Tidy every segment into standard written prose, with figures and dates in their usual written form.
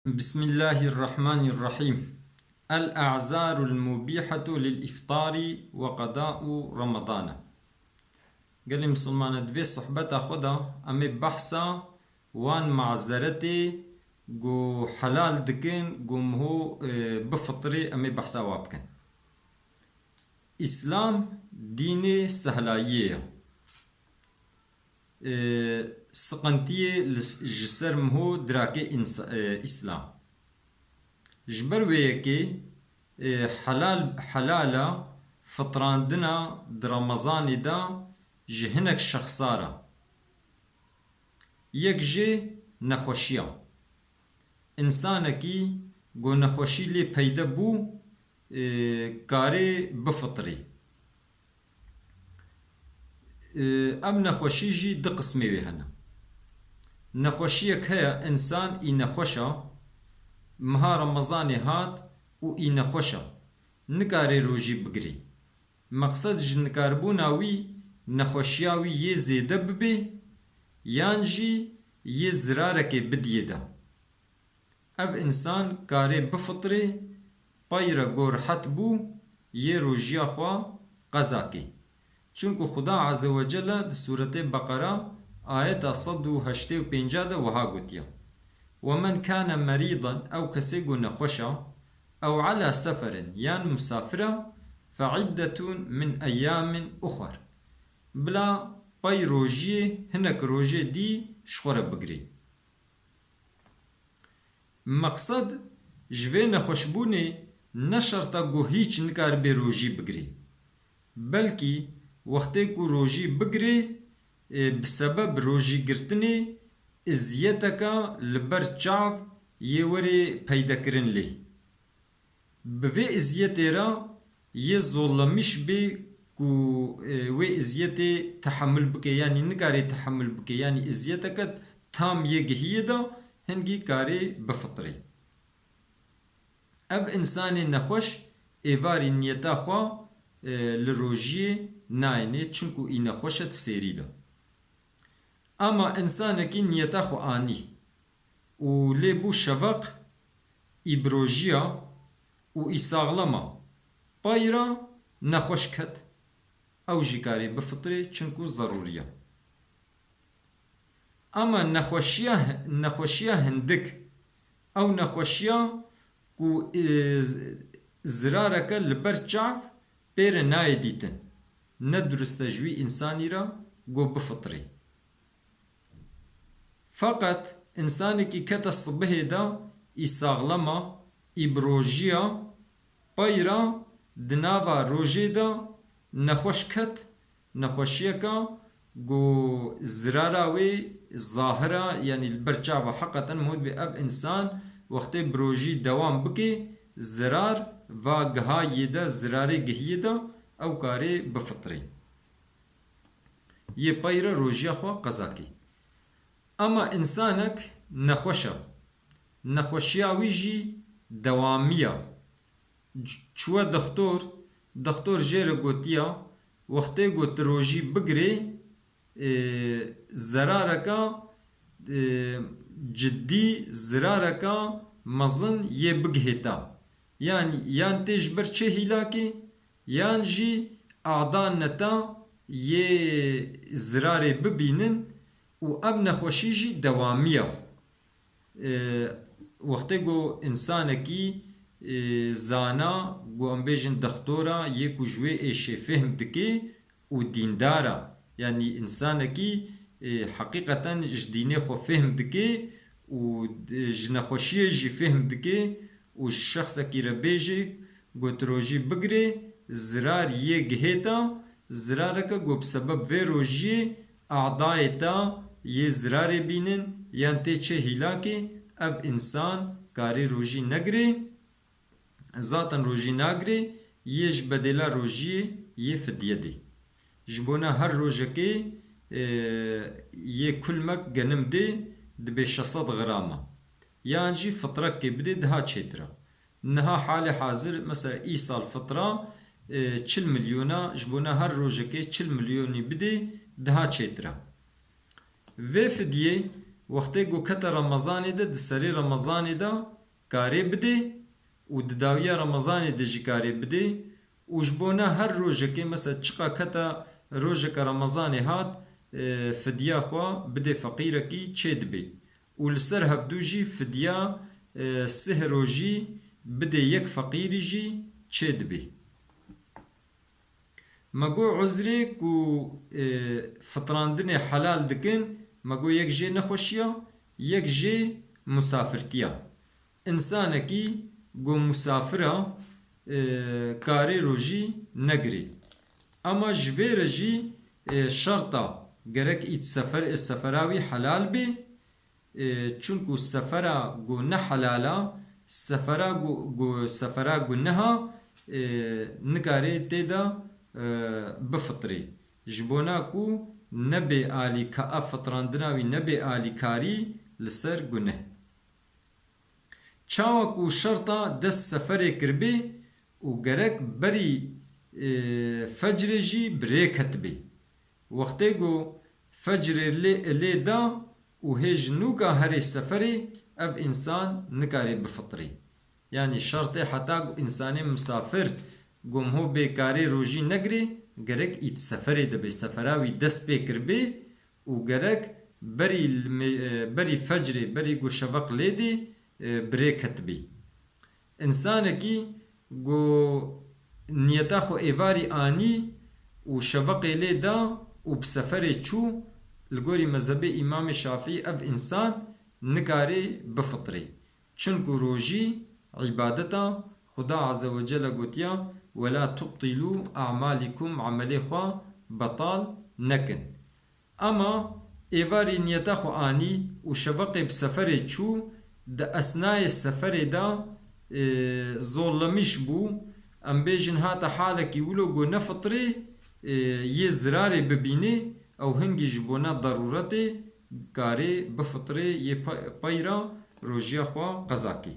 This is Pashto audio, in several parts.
بسم الله الرحمن الرحيم. الأعذار المبيحة للإفطار وقضاء رمضان. قال لي مسلمان دوی صحبت خدا امی بحثا وان معذرتي جو حلال دكين قوم هو بفطري امی بحثا وابكن. اسلام دين سهلاية سقنتية جسر مهو دراكي اسلام جبر ويكي حلالا فطراندنا درمضان دا جهنك شخصارا يك جي نخوشيا انسانكي گو نخوشي لي پیدا بو كاري بفطري ام نخوشي جي دو قسمي ويهنا نخوشيك هيا انسان اي نخوشا مها رمضاني هات و اي نخوشا نكاري روجي بگري مقصد جنكاربوناوي نخوشياوي يه زيده ببي يانجي يه زرارك بديدا اب انسان كاري بفطري بايرا گور حت بو يه روجيا خوا قزاكي چونکو خدا عز و جل د سورة بقرة آية 185 ده وها گوتيا ومن كان مريضا او كسيگو نخوشا او على سفر يان مسافرة فعدة من ايام اخر بلا باي روجي هنك روجي دي شخورة بگري مقصد جوه نخوشبوني نشرطا گو هيچ نکار بي روجي بگري بلكي وقتی کو روجی بگری بسبب روجی گرتنی ازیتکا لبر چاو یه وری پیدا کرن لی بوی ازیتی را یه ظلمیش بی کو وی ازیتی تحمل بکه یعنی نکاری تحمل بکه یعنی ازیتکا تام یه گهیه دا هنگی کاری بفطری اب انسان نخوش ایواری نیتا خواه لروجی ناینه چونکو این خوشت سیری ده اما انسان کی نیتا خو آنی و لیبو شوق ایبروژیا و ایساغلما پایرا نخوش کت او جیکاری بفطره چونکو ضروریه اما نخوشیا هندک او نخوشیا کو زرارک لبر چاف پیر نای دیتن ندرست جوی انسانی را گو بفطری فقط انسانی که کت الصبح دا ای ساغلما ای بروژیا پایرا دناوا روژه دا نخوش کت نخوشیه که گو زراراوی ظاهره یعنی البرچاوه حقیقتا مود بی اب انسان وقتی بروژی دوام بکی زرار و گهایی دا زراری گهیه دا او کاری بفطری یه پایره روژی خوا قضا کی اما انسانک نخوشه نخوشیاوی جی دوامیه چوه دختور جیر گوتیا وقتی گوت روژی بگری زرارکا جدی زرارکا مزن یه بگهتا yani yan tejber çe hilaki yan jî adan neta yê zirarê bibînin û ev nexweşî jî dewamiya wextê got insanekî zana got em bêjin dextora yê ku ji wê êşê fêhm dike û dîndara yani insanekî heqîqeten ji dînê xwe fêhm dike û ji nexweşiyê jî fêhm dike و شخص کی را بیجی گوت روژی بگری زرار یه گهتا زرار که گو بسبب وی روژی اعضای تا یه زرار بینن یان تی چه هلاکی اب انسان کاری روژی نگری ذاتن روژی نگری یهش بدلا روژی یه فدیه دی جبونا هر روژه که یه کلمک گنم دی دبی 600 غرامه يعني جي فترة كبدي دها تشترا نها حال حاضر مثلا اي سال فترة 40 مليون جبونا هر روجكي 40 مليون بدي دها تشترا و فديه وقتی گو کت رمضان ده دسری رمضان ده کاری بده و دداوی رمضان ده جی کاری بده و جبونا هر روزه که مثلا چقا کتا روزه که رمضان هات فدیا خوا بده فقیره کی چه دبی و لسر هفدو جی فدیا سه روزی بده یک فقیری جی چه دبی مگو عذری کو فطراندن حلال دکن مگو یک جه نخوشیا یک جه مسافرتیا انسان کی گو مسافره کاری روژی نگری اما جبیر جی شرطا گرک ایت سفراوی حلال بی چونکو سفرا گو نه حلالا سفرا گو نها نکاری تیدا بفطری جبونا کو نبی آلی که افطراندناوی نبی آلی کاری لسر گنه چاوا کو شرطا دست سفر کربی و گرک بری فجر جی بریکت بی وقتی گو فجر لی دا و هیج نوکا هر سفری اب انسان نکاری بفطری یعنی شرط حتی انسان مسافر گم هو بیکاری روژی نگری گرک ایت سفری دبی سفراوی دست بکر بی و گرک بری فجر بری گو شفق لیدی بریکت بی انسان کی گو نیتا خو ایواری آنی و شفق لیدا و بسفر چو لگوری مذهب امام شافعی اب انسان نکاری بفطری چونکو روژی عبادتا خدا عز وجل گوتیا ولا تبطلوا اعمالكم عمل خوا بطال نکن اما ایواری نیتا خو آنی و شفق بسفر چو دا اثناء السفر دا ظلمش بو ام بیجن هاتا حالکی ولو گو نفطری یه زراری ببینی او هنگی جبونا ضرورتی کاری بفطری یه پیرا روژیا خوا قضا کی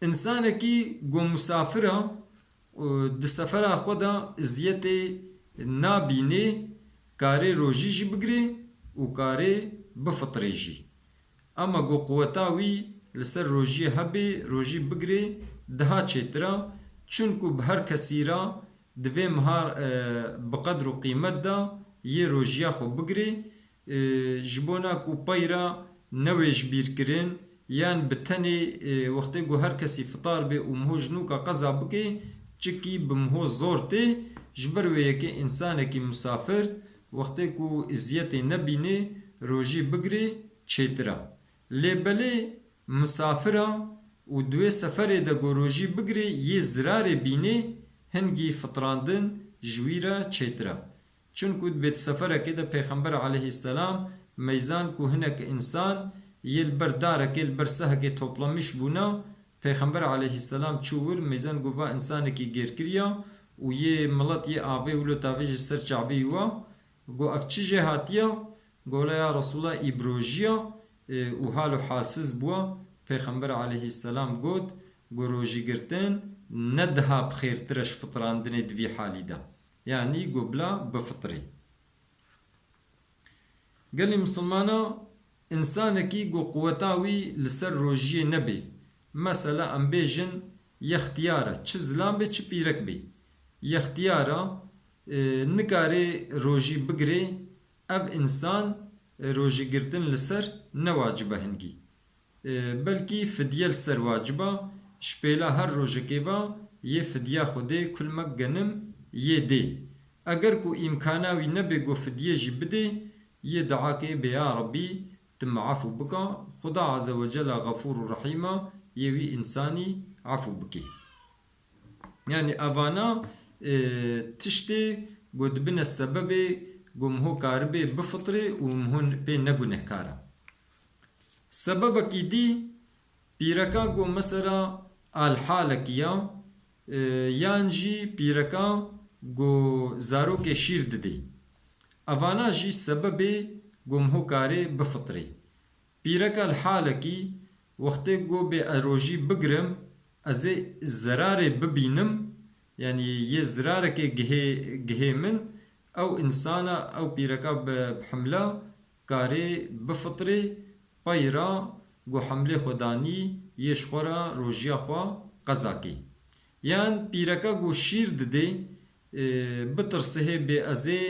انسان کی گو مسافره د سفر خدا ازیت نابینه کاری روژی جی بگری و کاری بفطری جی اما گو قوتاوی لسر روژی هبی روژی بگری دها چیترا چونکو بهر کسی را دوی مهار بقدر و قیمت دا یه روژیا خو بگری جبونا کو پیرا نویش بیر کرن یان بتنی وقتی گو هر کسی فطار به امهو جنو کا قضا بکی چکی بمهو زورتی جبر وی که انسان کی مسافر وقتی کو ازیت نبینه روژی بگری چیترا لیبلی مسافره و دوی سفر دا گو روژی بگری یه زرار بینه هنگی فطراندن جویرا چیترا چونکو بیت سفره که دا پیغمبر علیه السلام میزان کو هنک انسان یل برداره که البرسه که توپلمش بونا پیغمبر علیه السلام چور میزان گووا انسان کی گیر کریا و یه ملت یه آوه ولو تاویج سر چعبی وا گو افچی جهاتیا گولا یا رسول الله ایبروژیا و حال و حالسز بوا پیغمبر علیه السلام گود گو روژی گرتن ندها بخیر ترش فطراندن دوی حالی دا یعنی گو بلا بفطری گلی مسلمانا انسان کی گو قوتاوی لسر روژی نبی مثلا ام بیجن یختیاره چه زلان بی چه پیرک بی یختیاره نکاری روژی بگری اب انسان روژی گرتن لسر نواجبه هنگی بلکی فدیه لسر واجبه شپیلا هر روژه که با یه فدیه خوده کل مگنم یه دی اگر کو امکاناوی نبی گو فدیه جی بده یه دعا که بیا ربی تم عفو بکا خدا عز وجل غفور رحیمه یوی انسانی عفو بکی یعنی ابانا تشتی گود بین السبب گمهو کاربه بفطره و مهون به نگونه کاره سبب کی دی پیرکا گو مثلا الحالکیا یانجی پیرکا گو زارو که شیر ددی اوانا جی سبب گمهو کاره بفطره پیرکا الحالکی وقتی گو به اروژی بگرم از زرار ببینم یعنی یه زرار که گه من او انسان او پیرکا بحمله کاری بفطری پیرا گو حمله خودانی یش خورا روژیا خوا قضا کی یان پیرکا گو شیر دده بترسه به ازه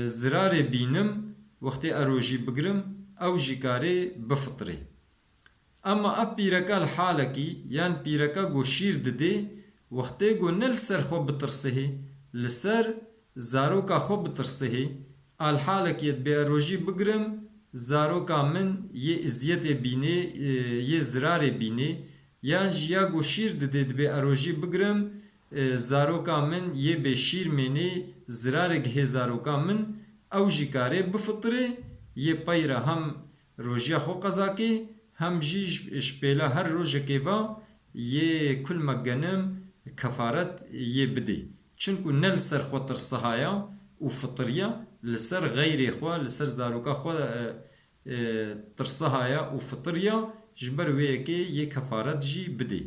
زرار بینم وقتی اروجی بگرم او جکاره بفطری اما اب پیرکا الحاله کی یان پیرکا گو شیر دده وقتی گو نل سر خو بترسه لسر زاروکا خو بترسه الحاله کی به اروجی بگرم زاروکا من یه ازیت بینه یه زرار بینه یان جیا گو شیر دده به اروجی بگرم زاروکا من یه به شیر منی زرار گه زاروکا من او جکاره بفطره یه پیرا هم روژیا خو قضا کی هم جی شپیلا هر روژه که با یه کل مگنم کفارت یه بده چونکو نل سر خو ترسهایا و فطریا لسر غیر خو لسر زاروکا خو ترسهایا و فطریا جبر وی که یه کفارت جی بده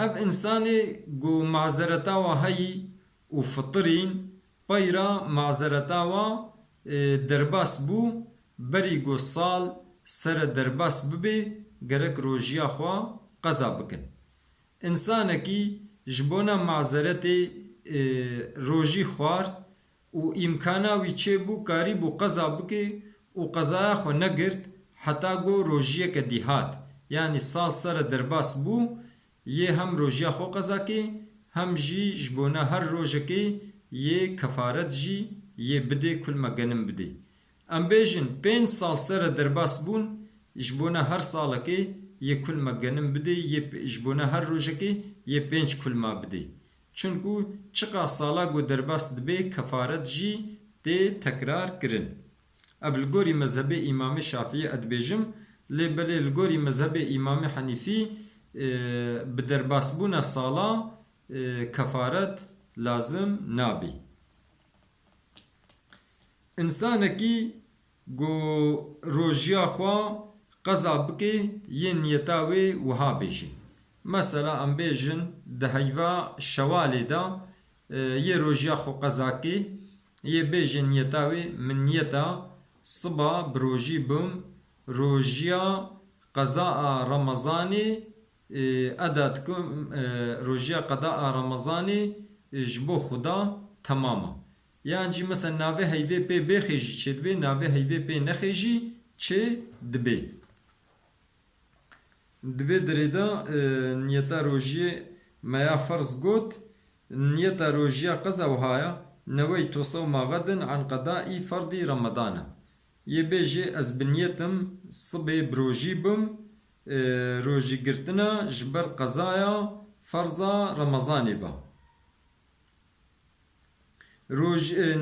اب انسانی گو معذرتا و هی و فطرین پیرا معذرتا و درباس بو بری گو سال سر درباس ببی گرک روژیا خوا قضا بکن انسان کی جبونا معذرت روژی خوار و امکانا وی چه بو کاری بو قضا بکی و قضا خو نگرد حتی گو روژیه که دیهات یعنی سال سر درباس بو یه هم روژیا خو قضا کی هم جی جبونا هر روژه کی یه کفارت جی یه بده کل مگنم بده ام بیجن 5 سال سر درباس بون جبونا هر ساله کی یه کل مگنم بده یه جبونا هر روژه کی یه 5 کل ما بده چونکو چقا سالا گو درباس دبه کفارت جی ده تکرار کرن اب الگوری مذهب امام شافعی ادبیجم لبلی الگوری مذهب امام حنیفی بدرباس بونا سالا کفارت لازم نابی انسانکی گو روژیا خوا قضا بکه یه نیتاوی وها بیشی مثلا ام بیجن ده هیوا شوالی دا یه روژیا خو قضا کی یه بیجن نیتاوی من نیتا صبا بروژی بم روژیا قضا رمضانی اداتکم روژیا قضا رمضانی جبو خدا تماما یعنی جی مثلا ناوه هیوه پی بخیجی چه دبی ناوه هیوه پی نخیجی چه دبی دوی دریدا نیتا روژی میا فرض گوت نیتا روژیا قضا وهایا نوی توصو ما غدن عن قضاء فرض رمضان یه بیجی از بنیتم صبح بروژی بم روژی گرتنا جبر قضایا فرضا رمضانی با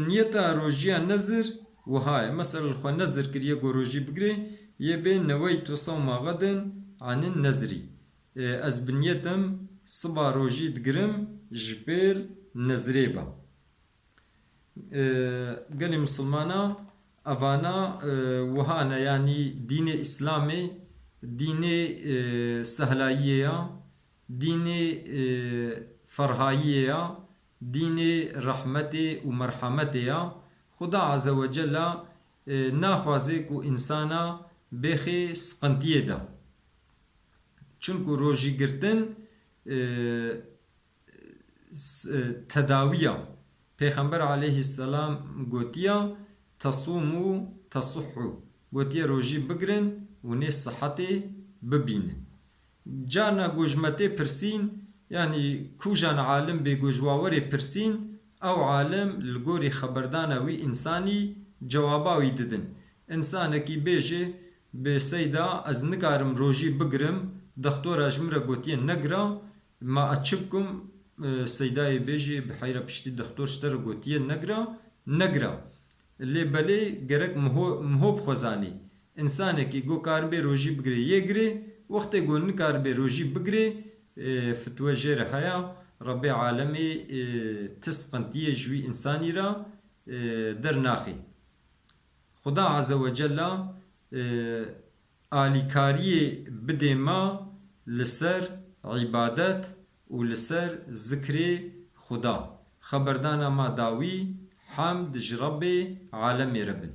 نیتا روژیا نظر وهاي مثلا الخو نظر كريه روجي بقري يبين نويت صوم غدا عن النذري از بنيتم صبا روجي دقرم جبيل نزريبا قالي مسلمانا أفانا وهانا يعني دين إسلامي دين سهلاية دين فرهاية دين رحمتي ومرحمتي خدا عز وجل ناخوازه کو انسانا بخی سقنتیه دا چونکو روژی گرتن تداویه پیغمبر علیه السلام گوتیا تصومو تصحو گوتیا روژی بگرن و نی صحتی ببینن جانا گوجمته پرسین یعنی کوجان عالم به گوجواوری پرسین او عالم لگوری خبردانه وی انسانی جواباوی ددن انسانه کی بیجه به سیدا از نکارم روژی بگرم دکتور اجمره گوتیه نگرا ما اچبکم سیدای بیجه بحیره پشتی دکتور شتر گوتیه نگرا لی بلی گرک مهوب خوزانی انسانه کی گو کار به روژی بگره یه گره وقتی گو نکار به روژی بگره فتوه جیر حیا رب عالمی تسقنتیه جوی انسانی را در ناخی خدا عز و جل آلیکاری بده ما لسر عبادت و لسر ذکر خدا خبردان ما داوی حمد جربي عالمي ربن